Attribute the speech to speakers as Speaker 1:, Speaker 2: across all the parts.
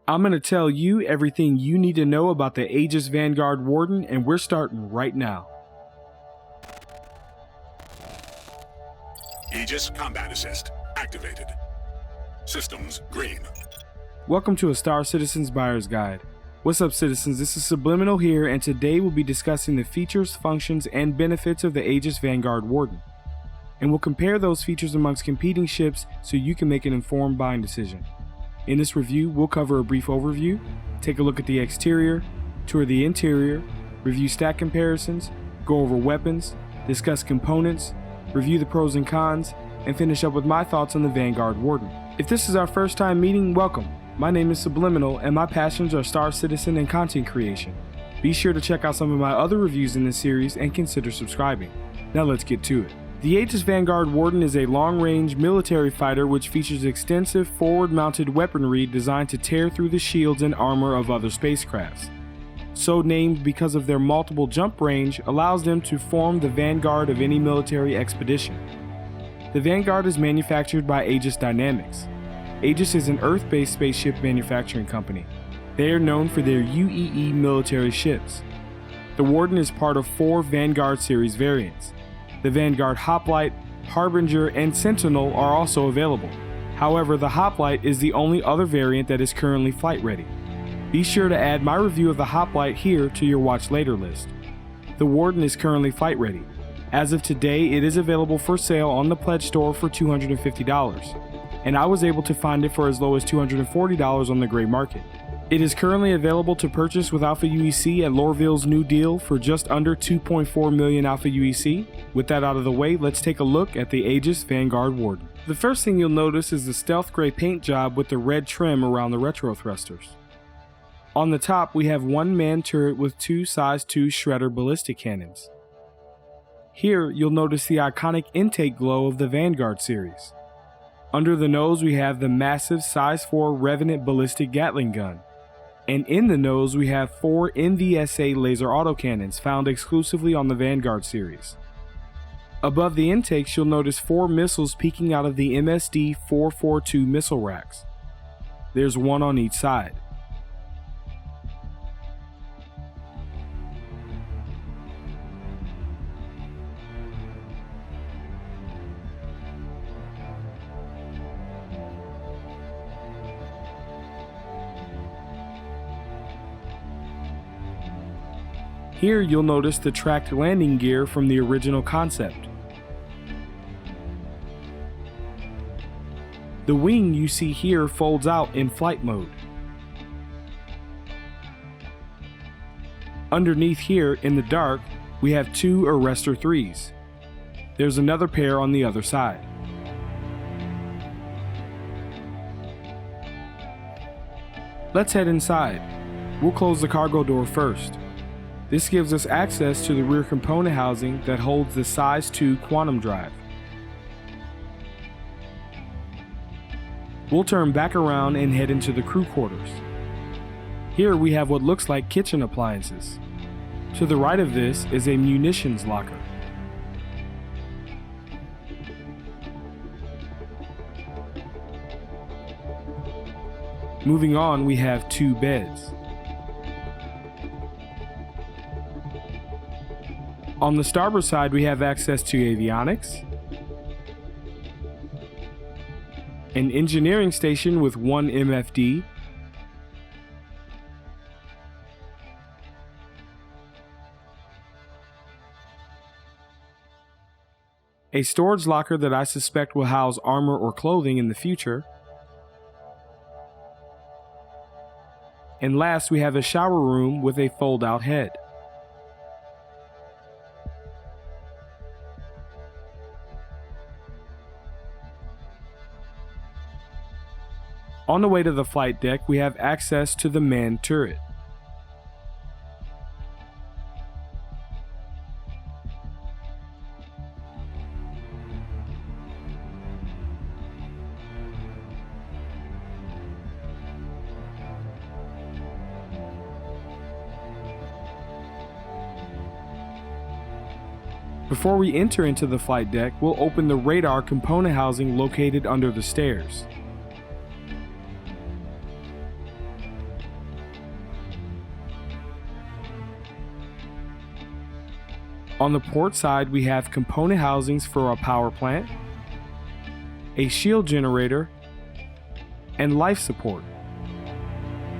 Speaker 1: I'm going to tell you everything you need to know about the Aegis Vanguard Warden, and we're starting right now.
Speaker 2: Aegis Combat Assist activated. Systems green.
Speaker 1: Welcome to A Star Citizen's Buyer's Guide. What's up, citizens? This is Subliminal here, and today we'll be discussing the features, functions, and benefits of the Aegis Vanguard Warden. And we'll compare those features amongst competing ships so you can make an informed buying decision. In this review, we'll cover a brief overview, take a look at the exterior, tour the interior, review stat comparisons, go over weapons, discuss components, review the pros and cons, and finish up with my thoughts on the Vanguard Warden. If this is our first time meeting, welcome. My name is Subliminal, and my passions are Star Citizen and content creation. Be sure to check out some of my other reviews in this series and consider subscribing. Now let's get to it. The Aegis Vanguard Warden is a long-range military fighter which features extensive forward-mounted weaponry designed to tear through the shields and armor of other spacecrafts. So named because of their multiple jump range allows them to form the vanguard of any military expedition. The Vanguard is manufactured by Aegis Dynamics. Aegis is an Earth-based spaceship manufacturing company. They are known for their UEE military ships. The Warden is part of 4 Vanguard series variants. The Vanguard Hoplite, Harbinger, and Sentinel are also available. However, the Hoplite is the only other variant that is currently flight ready. Be sure to add my review of the Hoplite here to your watch later list. The Warden is currently flight ready. As of today, it is available for sale on the Pledge Store for $250, and I was able to find it for as low as $240 on the gray market. It is currently available to purchase with Alpha UEC at Lorville's new deal for just under 2.4 million Alpha UEC. With that out of the way, let's take a look at the Aegis Vanguard Warden. The first thing you'll notice is the stealth gray paint job with the red trim around the retro thrusters. On the top, we have one man turret with 2 size 2 Shredder ballistic cannons. Here, you'll notice the iconic intake glow of the Vanguard series. Under the nose, we have the massive size 4 Revenant ballistic Gatling gun. And in the nose, we have 4 NVSA laser autocannons found exclusively on the Vanguard series. Above the intakes, you'll notice 4 missiles peeking out of the MSD 442 missile racks. There's one on each side. Here you'll notice the tracked landing gear from the original concept. The wing you see here folds out in flight mode. Underneath here in the dark, we have 2 Arrestor 3s. There's another pair on the other side. Let's head inside. We'll close the cargo door first. This gives us access to the rear component housing that holds the size 2 quantum drive. We'll turn back around and head into the crew quarters. Here we have what looks like kitchen appliances. To the right of this is a munitions locker. Moving on, we have 2 beds. On the starboard side, we have access to avionics, an engineering station with 1 MFD, a storage locker that I suspect will house armor or clothing in the future, and last we have a shower room with a fold-out head. On the way to the flight deck, we have access to the manned turret. Before we enter into the flight deck, we'll open the radar component housing located under the stairs. On the port side, we have component housings for a power plant, a shield generator, and life support.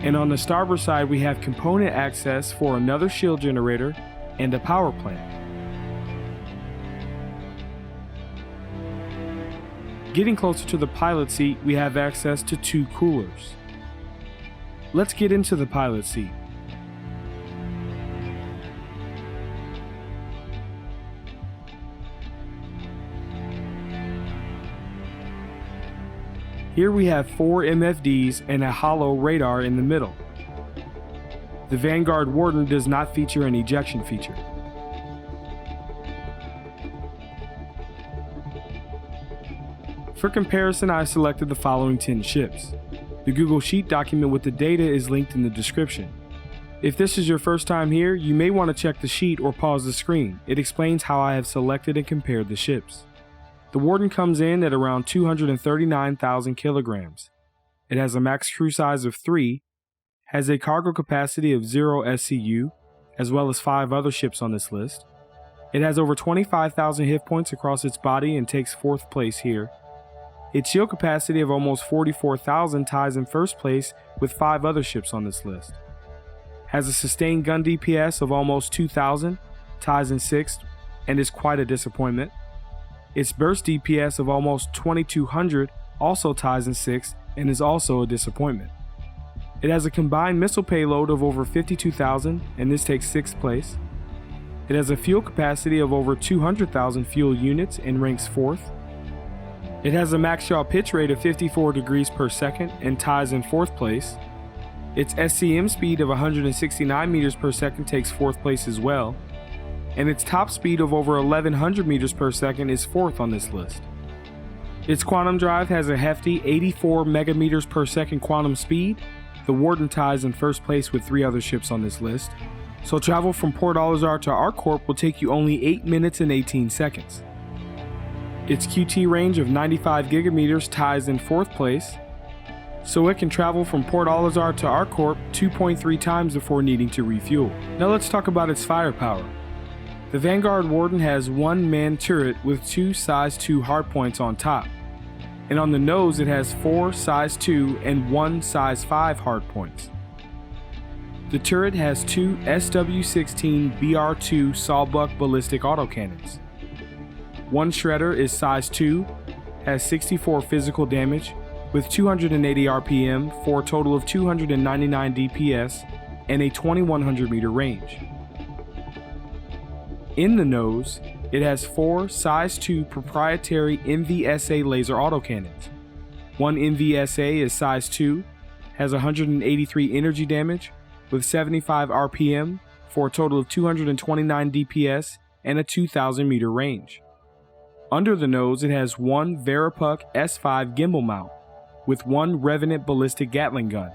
Speaker 1: And on the starboard side, we have component access for another shield generator and a power plant. Getting closer to the pilot seat, we have access to 2 coolers. Let's get into the pilot seat. Here we have 4 MFDs and a hollow radar in the middle. The Vanguard Warden does not feature an ejection feature. For comparison, I selected the following 10 ships. The Google Sheet document with the data is linked in the description. If this is your first time here, you may want to check the sheet or pause the screen. It explains how I have selected and compared the ships. The Warden comes in at around 239,000 kilograms. It has a max crew size of 3, has a cargo capacity of 0 SCU, as well as 5 other ships on this list. It has over 25,000 hit points across its body and takes 4th place here. Its shield capacity of almost 44,000 ties in 1st place with 5 other ships on this list. Has a sustained gun DPS of almost 2,000, ties in 6th, and is quite a disappointment. Its burst DPS of almost 2,200 also ties in 6th and is also a disappointment. It has a combined missile payload of over 52,000 and this takes 6th place. It has a fuel capacity of over 200,000 fuel units and ranks 4th. It has a max yaw pitch rate of 54 degrees per second and ties in 4th place. Its SCM speed of 169 meters per second takes 4th place as well. And its top speed of over 1100 meters per second is 4th on this list. Its quantum drive has a hefty 84 megameters per second quantum speed. The Warden ties in 1st place with 3 other ships on this list. So travel from Port Alazar to ArcCorp will take you only 8 minutes and 18 seconds. Its QT range of 95 gigameters ties in 4th place. So it can travel from Port Alazar to ArcCorp 2.3 times before needing to refuel. Now let's talk about its firepower. The Vanguard Warden has 1 manned turret with 2 size 2 hardpoints on top, and on the nose it has 4 size 2 and 1 size 5 hardpoints. The turret has 2 SW-16 BR-2 sawbuck ballistic autocannons. 1 shredder is size 2, has 64 physical damage with 280 RPM for a total of 299 DPS and a 2100 meter range. In the nose, it has 4 size 2 proprietary MVSA laser autocannons. 1 MVSA is size 2, has 183 energy damage with 75 RPM for a total of 229 DPS and a 2000 meter range. Under the nose, it has 1 Veripuck S5 gimbal mount with 1 Revenant ballistic Gatling gun.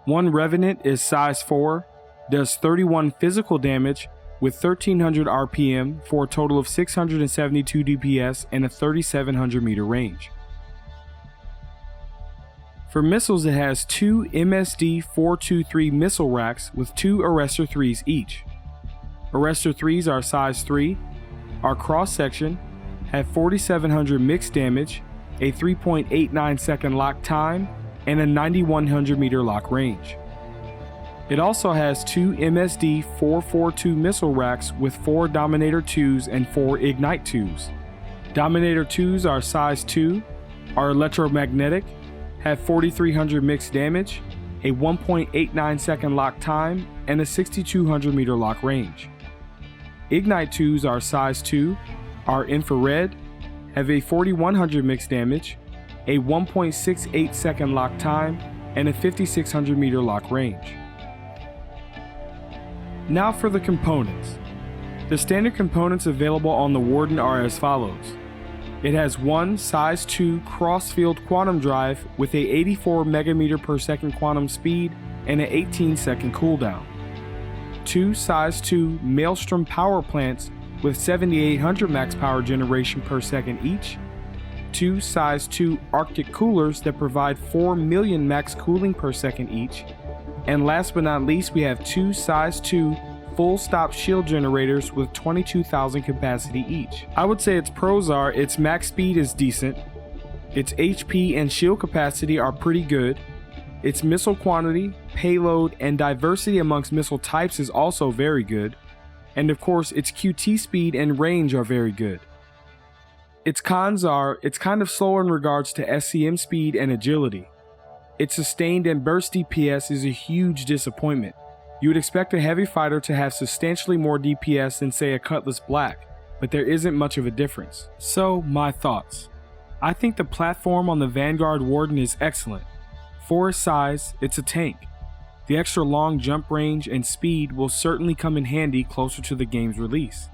Speaker 1: 1 Revenant is size 4, does 31 physical damage with 1300 RPM for a total of 672 DPS and a 3700 meter range. For missiles, it has 2 MSD-423 missile racks with 2 Arrestor 3s each. Arrestor 3s are size 3, are cross-section, have 4700 mixed damage, a 3.89 second lock time, and a 9100 meter lock range. It also has 2 MSD-442 missile racks with 4 Dominator 2s and 4 Ignite 2s. Dominator 2s are size 2, are electromagnetic, have 4300 mixed damage, a 1.89 second lock time, and a 6200 meter lock range. Ignite 2s are size 2, are infrared, have a 4100 mixed damage, a 1.68 second lock time, and a 5600 meter lock range. Now for the components. The standard components available on the Warden are as follows. It has 1 size 2 cross-field quantum drive with a 84 megameter per second quantum speed and an 18 second cooldown. 2 size 2 Maelstrom power plants with 7800 max power generation per second each. 2 size 2 Arctic coolers that provide 4 million max cooling per second each. And last but not least, we have 2 size 2 full stop shield generators with 22,000 capacity each. I would say its pros are its max speed is decent, its HP and shield capacity are pretty good, its missile quantity, payload, and diversity amongst missile types is also very good, and of course its QT speed and range are very good. Its cons are, it's kind of slower in regards to SCM speed and agility. Its sustained and burst DPS is a huge disappointment. You would expect a heavy fighter to have substantially more DPS than say a Cutlass Black, but there isn't much of a difference. So, my thoughts. I think the platform on the Vanguard Warden is excellent. For its size, it's a tank. The extra long jump range and speed will certainly come in handy closer to the game's release.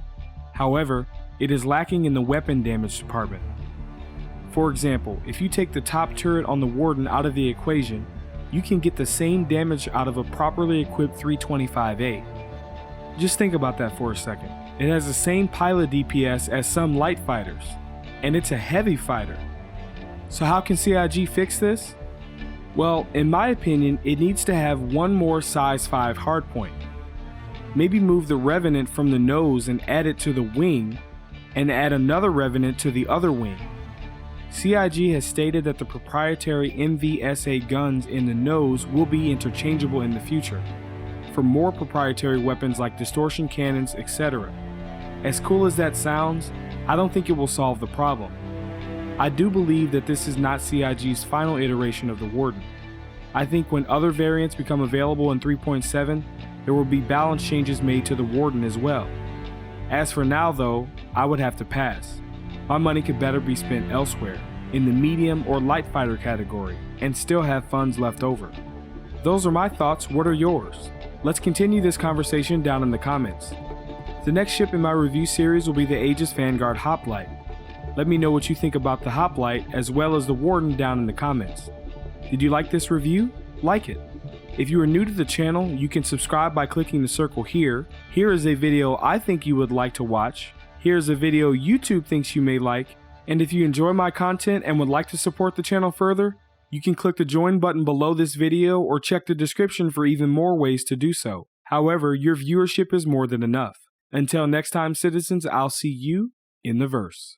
Speaker 1: However, it is lacking in the weapon damage department. For example, if you take the top turret on the Warden out of the equation, you can get the same damage out of a properly equipped 325A. Just think about that for a second. It has the same pilot DPS as some light fighters, and it's a heavy fighter. So how can CIG fix this? Well, in my opinion, it needs to have one more size 5 hardpoint. Maybe move the Revenant from the nose and add it to the wing, and add another Revenant to the other wing. CIG has stated that the proprietary MVSA guns in the nose will be interchangeable in the future, for more proprietary weapons like distortion cannons, etc. As cool as that sounds, I don't think it will solve the problem. I do believe that this is not CIG's final iteration of the Warden. I think when other variants become available in 3.7, there will be balance changes made to the Warden as well. As for now though, I would have to pass. My money could better be spent elsewhere, in the medium or light fighter category, and still have funds left over. Those are my thoughts, what are yours? Let's continue this conversation down in the comments. The next ship in my review series will be the Aegis Vanguard Hoplite. Let me know what you think about the Hoplite as well as the Warden down in the comments. Did you like this review? Like it. If you are new to the channel, you can subscribe by clicking the circle here. Here is a video I think you would like to watch. Here is a video YouTube thinks you may like. And if you enjoy my content and would like to support the channel further, you can click the join button below this video or check the description for even more ways to do so. However, your viewership is more than enough. Until next time, citizens, I'll see you in the verse.